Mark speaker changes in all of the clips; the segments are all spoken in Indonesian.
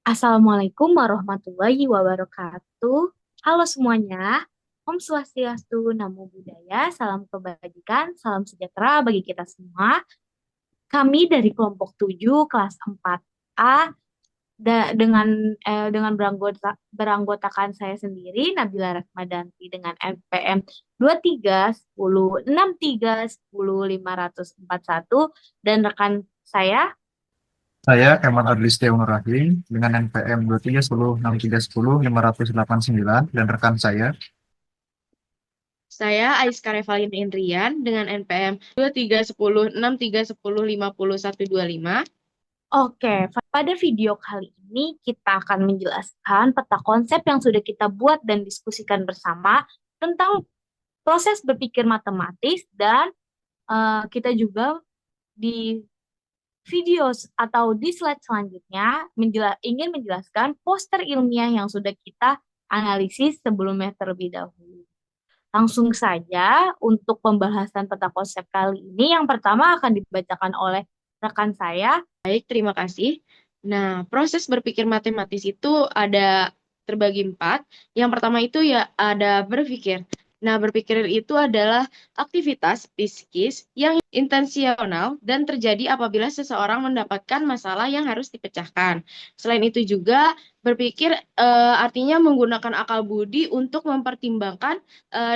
Speaker 1: Assalamualaikum warahmatullahi wabarakatuh. Halo semuanya, Om Swastiastu, Namo Buddhaya, salam kebajikan, salam sejahtera bagi kita semua. Kami dari kelompok 7 kelas 4A dengan beranggotakan saya sendiri Nabila Rahmadanti dengan NPM 23 10 63 10 541 dan rekan saya.
Speaker 2: Saya Kemal Adliste Nur Rahim dengan NPM 23106310 589 dan rekan saya.
Speaker 3: Saya Aiska Revalina Indrian dengan NPM 23106310502125.
Speaker 1: Oke, pada video kali ini kita akan menjelaskan peta konsep yang sudah kita buat dan diskusikan bersama tentang proses berpikir matematis dan kita juga di atau di slide selanjutnya ingin menjelaskan poster ilmiah yang sudah kita analisis sebelumnya terlebih dahulu. Langsung saja untuk pembahasan peta konsep kali ini yang pertama akan dibacakan oleh rekan saya.
Speaker 3: Baik, terima kasih. Nah, proses berpikir matematis itu ada terbagi empat. Yang pertama itu ya ada berpikir. Nah, berpikir itu adalah aktivitas psikis yang intensional dan terjadi apabila seseorang mendapatkan masalah yang harus dipecahkan. Selain itu juga berpikir artinya menggunakan akal budi untuk mempertimbangkan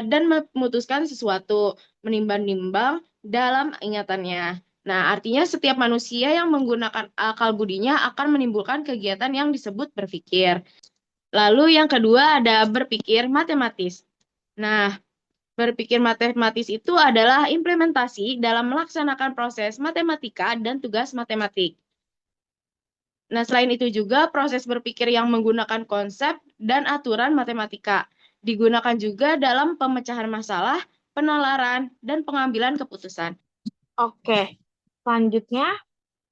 Speaker 3: dan memutuskan sesuatu, menimbang-nimbang dalam ingatannya. Nah, artinya setiap manusia yang menggunakan akal budinya akan menimbulkan kegiatan yang disebut berpikir. Lalu yang kedua ada berpikir matematis. Nah, berpikir matematis itu adalah implementasi dalam melaksanakan proses matematika dan tugas matematik. Nah, selain itu juga proses berpikir yang menggunakan konsep dan aturan matematika. Digunakan juga dalam pemecahan masalah, penalaran, dan pengambilan keputusan.
Speaker 1: Oke, selanjutnya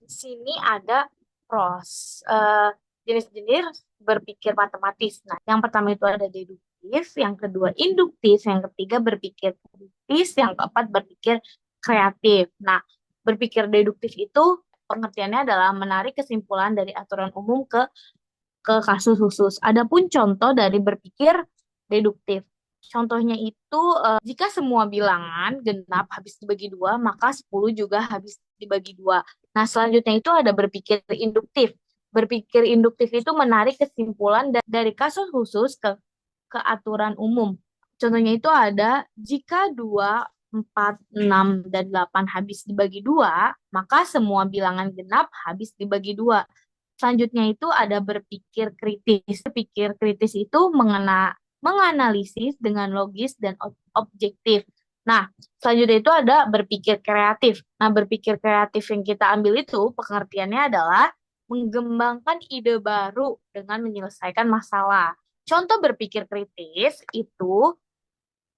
Speaker 1: di sini ada jenis-jenis berpikir matematis. Nah, yang pertama itu ada deduktif, yang kedua induktif, yang ketiga berpikir kritis, yang keempat berpikir kreatif. Nah, berpikir deduktif itu pengertiannya adalah menarik kesimpulan dari aturan umum ke kasus khusus. Adapun contoh dari berpikir deduktif. Contohnya itu jika semua bilangan genap habis dibagi dua, maka 10 juga habis dibagi dua. Nah, selanjutnya itu ada berpikir induktif. Berpikir induktif itu menarik kesimpulan dari kasus khusus ke aturan umum. Contohnya itu ada jika 2, 4, 6, dan 8 habis dibagi dua, maka semua bilangan genap habis dibagi dua. Selanjutnya itu ada berpikir kritis. Berpikir kritis itu menganalisis dengan logis dan objektif. Nah, selanjutnya itu ada berpikir kreatif. Nah, berpikir kreatif yang kita ambil itu pengertiannya adalah mengembangkan ide baru dengan menyelesaikan masalah. Contoh berpikir kritis itu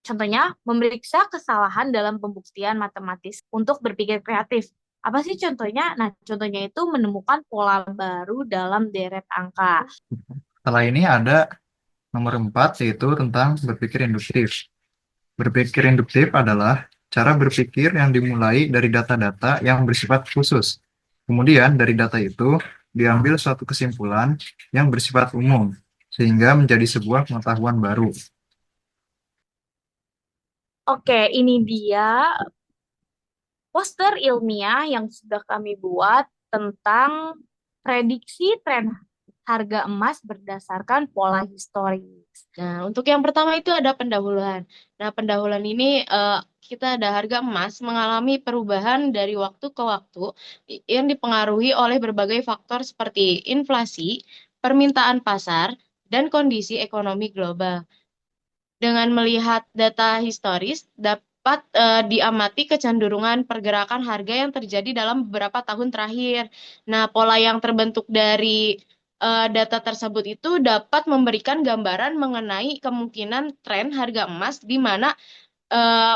Speaker 1: contohnya memeriksa kesalahan dalam pembuktian matematis untuk berpikir kreatif. Apa sih contohnya? Nah, contohnya itu menemukan pola baru dalam deret angka.
Speaker 2: Setelah ini ada nomor 4 yaitu tentang berpikir induktif. Berpikir induktif adalah cara berpikir yang dimulai dari data-data yang bersifat khusus. Kemudian dari data itu diambil suatu kesimpulan yang bersifat umum sehingga menjadi sebuah pengetahuan baru.
Speaker 1: Oke, ini dia poster ilmiah yang sudah kami buat tentang prediksi tren harga emas berdasarkan pola historis.
Speaker 3: Nah, untuk yang pertama itu ada pendahuluan. Nah, pendahuluan ini kita ada harga emas mengalami perubahan dari waktu ke waktu yang dipengaruhi oleh berbagai faktor seperti inflasi, permintaan pasar, dan kondisi ekonomi global. Dengan melihat data historis, dapat diamati kecenderungan pergerakan harga yang terjadi dalam beberapa tahun terakhir. Nah, pola yang terbentuk dari data tersebut itu dapat memberikan gambaran mengenai kemungkinan tren harga emas di mana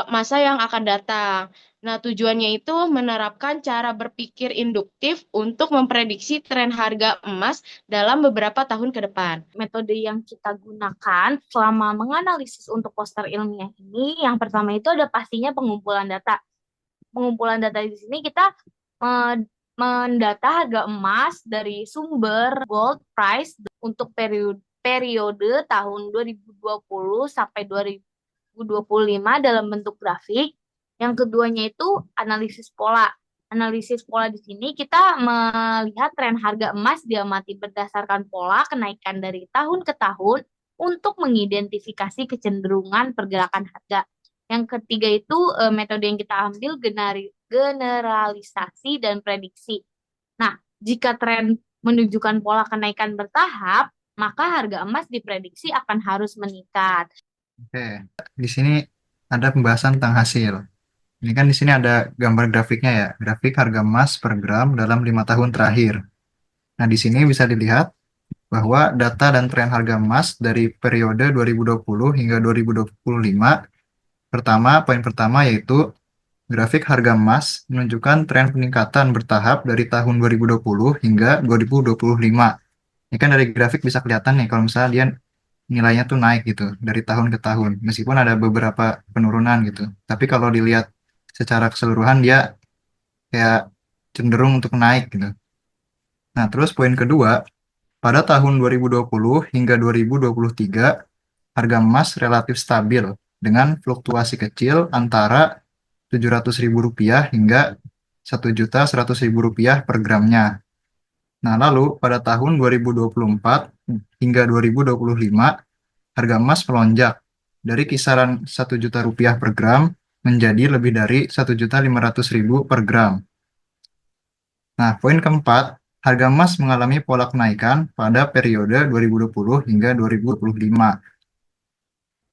Speaker 3: masa yang akan datang. Nah, tujuannya itu menerapkan cara berpikir induktif untuk memprediksi tren harga emas dalam beberapa tahun ke depan.
Speaker 1: Metode yang kita gunakan selama menganalisis untuk poster ilmiah ini, yang pertama itu ada pastinya pengumpulan data. Pengumpulan data di sini kita mendata harga emas dari sumber gold price untuk periode tahun 2020 sampai 2025 dalam bentuk grafik. Yang keduanya itu analisis pola. Analisis pola di sini kita melihat tren harga emas diamati berdasarkan pola kenaikan dari tahun ke tahun untuk mengidentifikasi kecenderungan pergerakan harga. Yang ketiga itu metode yang kita ambil generalisasi dan prediksi. Nah, jika tren menunjukkan pola kenaikan bertahap, maka harga emas diprediksi akan harus meningkat.
Speaker 2: Oke, di sini ada pembahasan tentang hasil. Ini kan di sini ada gambar grafiknya ya, grafik harga emas per gram dalam 5 tahun terakhir. Nah, di sini bisa dilihat bahwa data dan tren harga emas dari periode 2020 hingga 2025, poin pertama yaitu grafik harga emas menunjukkan tren peningkatan bertahap dari tahun 2020 hingga 2025. Ini kan dari grafik bisa kelihatan nih kalau misalnya dia nilainya tuh naik gitu dari tahun ke tahun, meskipun ada beberapa penurunan gitu. Tapi kalau dilihat secara keseluruhan dia kayak cenderung untuk naik gitu. Nah, terus poin kedua, pada tahun 2020 hingga 2023, harga emas relatif stabil dengan fluktuasi kecil antara Rp700.000 hingga Rp1.100.000 per gramnya. Nah, lalu pada tahun 2024 hingga 2025, harga emas melonjak dari kisaran Rp1 juta per gram menjadi lebih dari Rp1.500.000 per gram. Nah, poin keempat, harga emas mengalami pola kenaikan pada periode 2020 hingga 2025.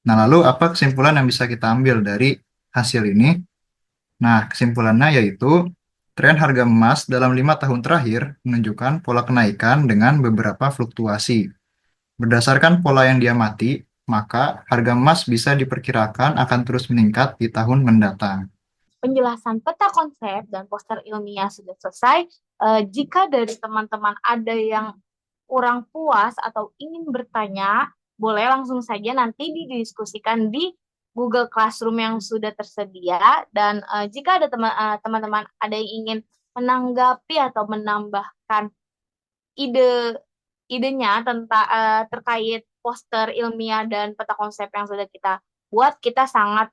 Speaker 2: Nah, lalu apa kesimpulan yang bisa kita ambil dari hasil ini? Nah, kesimpulannya yaitu tren harga emas dalam 5 tahun terakhir menunjukkan pola kenaikan dengan beberapa fluktuasi. Berdasarkan pola yang diamati, maka harga emas bisa diperkirakan akan terus meningkat di tahun mendatang.
Speaker 1: Penjelasan peta konsep dan poster ilmiah sudah selesai. Jika dari teman-teman ada yang kurang puas atau ingin bertanya, boleh langsung saja nanti didiskusikan di Google Classroom yang sudah tersedia. Dan jika ada teman-teman ada yang ingin menanggapi atau menambahkan idenya tentang terkait poster ilmiah dan peta konsep yang sudah kita buat, kita sangat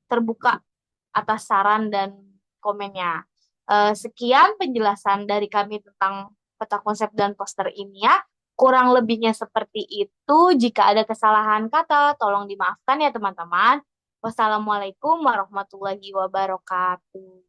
Speaker 1: terbuka atas saran dan komennya. Sekian penjelasan dari kami tentang peta konsep dan poster ini ya. Kurang lebihnya seperti itu. Jika ada kesalahan kata, tolong dimaafkan ya teman-teman. Wassalamualaikum warahmatullahi wabarakatuh.